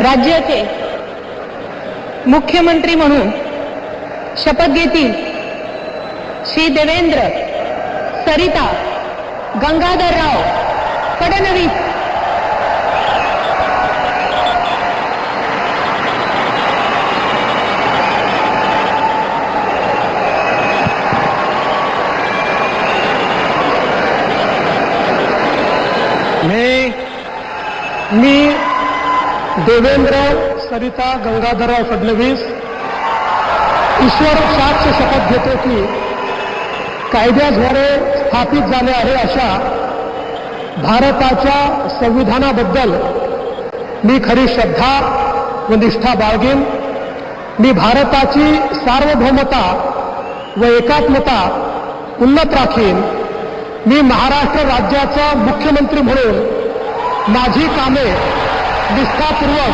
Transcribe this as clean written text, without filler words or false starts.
राज्याचे मुख्यमंत्री म्हणून शपथ घेतील श्री देवेंद्र सरिता गंगाधरराव फडणवीस। मी देवेंद्र सरिता गंगाधरराव फडणवीस ईश्वर साक्ष शपथ घेतो की कायद्याद्वारे स्थापित झाले आहे अशा भारताच्या संविधानाबद्दल मी खरी श्रद्धा व निष्ठा बाळगेन। मी भारताची सार्वभौमता व एकात्मता उन्नत राखीन। मी महाराष्ट्र राज्याचा मुख्यमंत्री म्हणून माझी कामे निष्ठापूर्वक